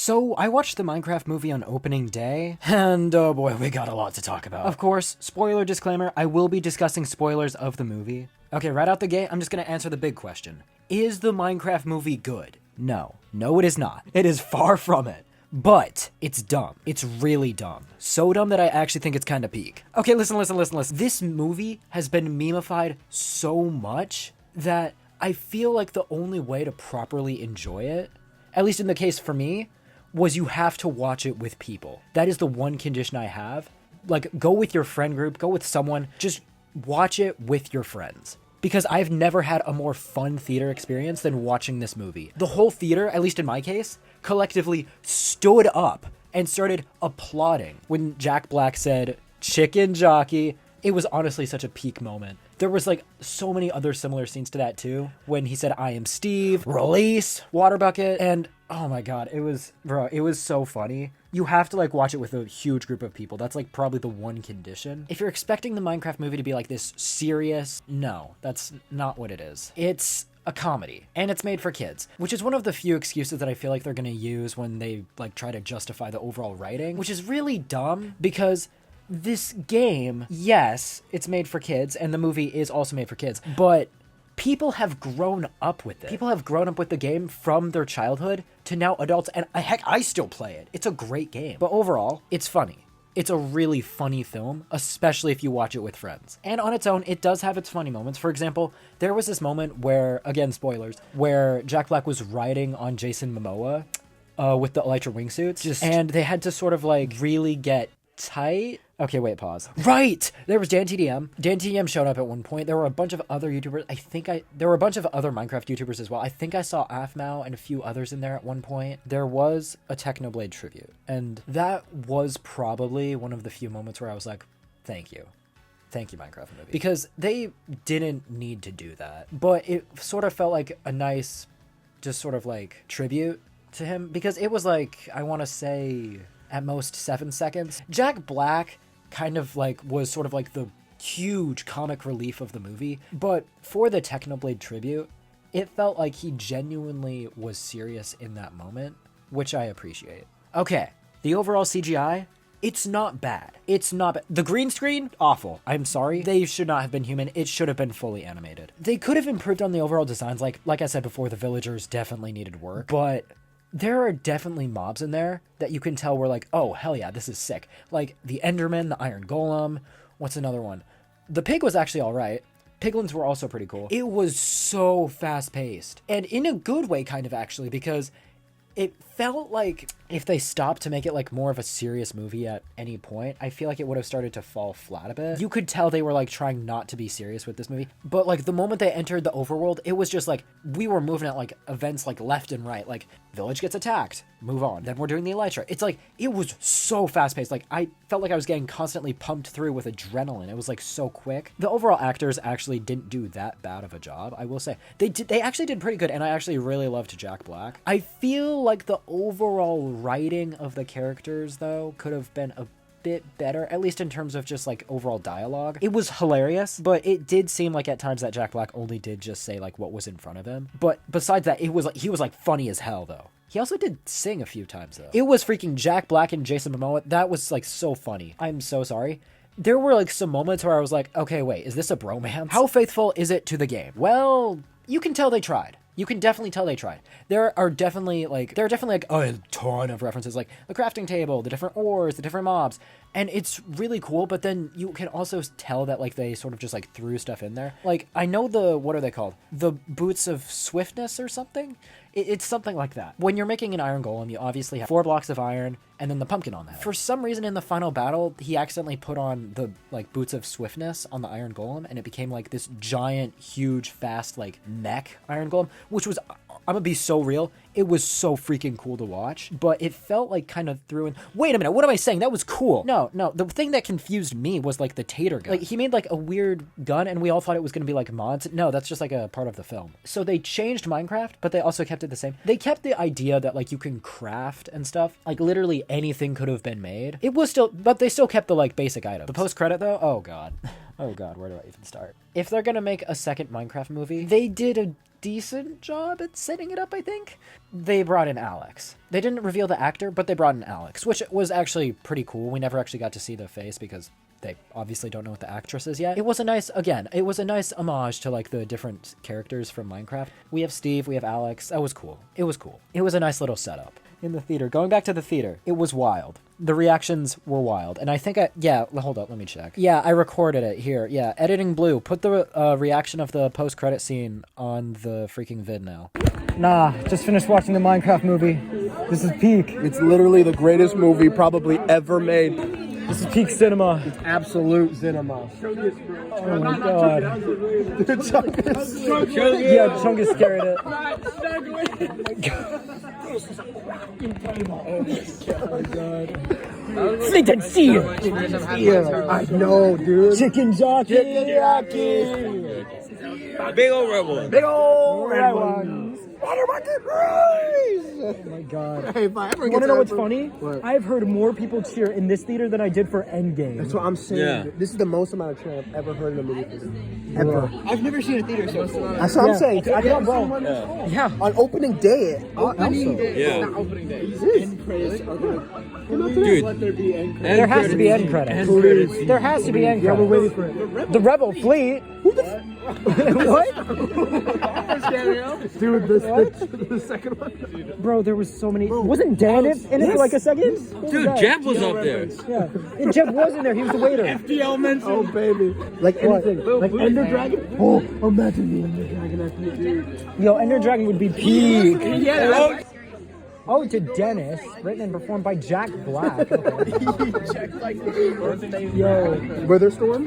So, I watched the Minecraft movie on opening day, and oh boy, we got a lot to talk about. Of course, spoiler disclaimer, I will be discussing spoilers of the movie. Okay, right out the gate, I'm just gonna answer the big question. Is the Minecraft movie good? No. No, it is not. It is far from it. But it's dumb. It's really dumb. So dumb that I actually think it's kind of peak. Okay, listen. This movie has been memeified so much that I feel like the only way to properly enjoy it, at least in the case for me, was you have to watch it with people. That is the one condition I have. Like, go with your friend group, go with someone, just watch it with your friends. Because I've never had a more fun theater experience than watching this movie. The whole theater, at least in my case, collectively stood up and started applauding when Jack Black said, "Chicken jockey." It was honestly such a peak moment. There was like so many other similar scenes to that too. When he said, "I am Steve," release, water bucket, and oh my god, it was so funny. You have to like watch it with a huge group of people. That's like probably the one condition. If you're expecting the Minecraft movie to be like this serious, no, that's not what it is. It's a comedy, and it's made for kids, which is one of the few excuses that I feel like they're gonna use when they like try to justify the overall writing, which is really dumb because this game, yes, it's made for kids, and the movie is also made for kids, but people have grown up with it. People have grown up with the game from their childhood to now adults, and heck, I still play it. It's a great game. But overall, it's funny. It's a really funny film, especially if you watch it with friends. And on its own, it does have its funny moments. For example, there was this moment where, again, spoilers, where Jack Black was riding on Jason Momoa with the Elytra wingsuits, and they had to sort of like really get tight. Okay, wait, pause. Right! There was Dan TDM. Dan TDM showed up at one point. There were a bunch of other YouTubers. There were a bunch of other Minecraft YouTubers as well. I think I saw Afmao and a few others in there at one point. There was a Technoblade tribute. And that was probably one of the few moments where I was like, thank you. Thank you, Minecraft movie. Because they didn't need to do that. But it sort of felt like a nice, just sort of like tribute to him. Because it was like, I want to say, at most 7 seconds. Jack Black kind of like was sort of like the huge comic relief of the movie, but for the Technoblade tribute, it felt like he genuinely was serious in that moment, which I appreciate. Okay, the overall CGI, it's not bad. It's not bad. The green screen, awful. I'm sorry. They should not have been human. It should have been fully animated. They could have improved on the overall designs. Like I said before, the villagers definitely needed work, but there are definitely mobs in there that you can tell were like, oh, hell yeah, this is sick. Like the Enderman, the Iron Golem. What's another one? The pig was actually all right. Piglins were also pretty cool. It was so fast-paced. And in a good way, kind of, actually, because it felt like if they stopped to make it like more of a serious movie at any point, I feel like it would have started to fall flat a bit. You could tell they were like trying not to be serious with this movie, but like the moment they entered the overworld, it was just like we were moving at like events like left and right, like village gets attacked, move on, then we're doing the Elytra. It's like it was so fast paced. Like I felt like I was getting constantly pumped through with adrenaline. It was like so quick. The overall actors actually didn't do that bad of a job, I will say. They actually did pretty good, and I actually really loved Jack Black. I feel like the overall writing of the characters, though, could have been a bit better, at least in terms of just like overall dialogue. It was hilarious, but it did seem like at times that Jack Black only did just say like what was in front of him. But besides that, it was like he was like funny as hell though. He also did sing a few times though. It was freaking Jack Black and Jason Momoa. That was like so funny. I'm so sorry. There were like some moments where I was like, okay, wait, is this a bromance? How faithful is it to the game? Well, you can tell they tried. You can definitely tell they tried. There are definitely like a ton of references, like the crafting table, the different ores, the different mobs, and it's really cool. But then you can also tell that like they sort of just like threw stuff in there. Like I know what are they called? The boots of swiftness or something? It's something like that. When you're making an iron golem, you obviously have 4 blocks of iron and then the pumpkin on that. For some reason in the final battle, he accidentally put on the like boots of swiftness on the iron golem, and it became like this giant, huge, fast like mech iron golem, which was, I'm gonna be so real, it was so freaking cool to watch, but it felt like kind of threw in, wait a minute, what am I saying? That was cool. No, the thing that confused me was like the tater gun. Like he made like a weird gun and we all thought it was gonna be like mods. No, that's just like a part of the film. So they changed Minecraft, but they also kept it the same. They kept the idea that like you can craft and stuff, like literally anything could have been made. It was still, but they still kept the like basic items. The post-credit though, oh god, where do I even start? If they're gonna make a second Minecraft movie, they did a decent job at setting it up, I think. They brought in Alex. They didn't reveal the actor, but they brought in Alex, which was actually pretty cool. We never actually got to see the face because they obviously don't know what the actress is yet. It was a nice homage to like the different characters from Minecraft. We have Steve, we have Alex. That was cool. It was cool. It was a nice little setup. In the theater, going back to the theater, it was wild. The reactions were wild. And I think hold up, let me check. Yeah, I recorded it here. Yeah, Editing Blue, put the reaction of the post-credit scene on the freaking vid now. Nah, just finished watching the Minecraft movie. This is peak. It's literally the greatest movie probably ever made. This is peak cinema. It's absolute cinema. Oh my god. Chungus. Yeah, Chungus carried it. Sweet and seal. Yeah, I know, dude. Chicken jockey. Big old red one. Big old red ones. Water bucket rise! Oh my god. Hey, if I ever You want to know what's funny? What? I've heard more people cheer in this theater than I did for Endgame. That's what I'm saying. Yeah. This is the most amount of cheering I've ever heard in a movie theater. Ever. I've never seen a theater so full. That's what I'm saying. I Yeah, bro. yeah. On opening day. Opening day. Yeah. It's not opening day. It's end credits. Dude, Let there be end credits. There has to be end credits. There has to be end Yeah, credits. we're waiting for it. The Rebel Fleet. What? Dude, the second one. Bro, there was so many. Wasn't Dan in it for like a second? dude, Jeff was up there. Yeah. And Jeff was in there. He was the waiter. FDL mentioned. Oh, baby. Like anything. Like Ender Dragon. Oh, imagine the Ender Dragon actually. Yo, Ender Dragon would be peak. Yeah. Oh, to Dennis, written and performed by Jack Black. Okay. Yo, Weather Storm?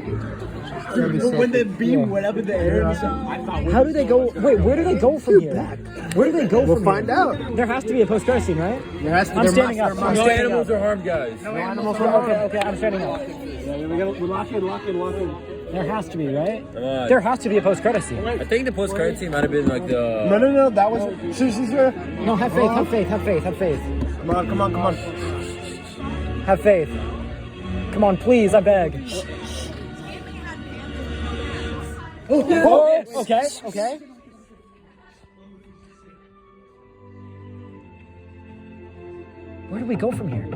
When the beam went up in the air, I thought, how do they go? Wait, where do they go from here? Where do they go We'll from find here? out. There has to be a post-credit scene, right? I'm standing up. I'm No standing animals up. are harmed, guys. No animals are harmed. Okay, I'm standing up. We lock in. There has to be, right? Come on. There has to be a post-credit scene. I think the post-credit scene might have been like the... No, that was... No, have faith, have faith, have faith, have faith. Come on. Have faith. Come on, please, I beg. Oh, okay. Where do we go from here?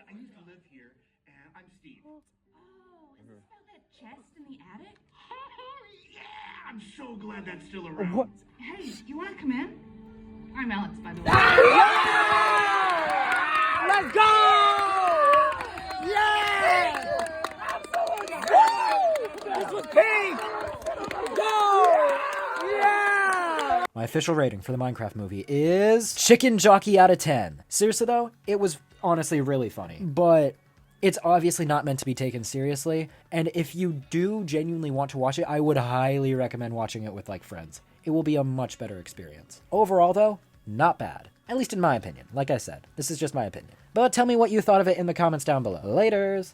I used to live here, and I'm Steve. Oh, is this about that chest in the attic? Yeah, I'm so glad that's still around. What? Hey, you want to come in? I'm Alex, by the way. Let's go! Yeah! This was pink! Go! Yeah! My official rating for the Minecraft movie is Chicken Jockey out of 10. Seriously though, it was honestly really funny, but it's obviously not meant to be taken seriously. And if you do genuinely want to watch it, I would highly recommend watching it with like friends. It will be a much better experience. Overall though, not bad. At least in my opinion. Like I said, this is just my opinion. But tell me what you thought of it in the comments down below. Laters!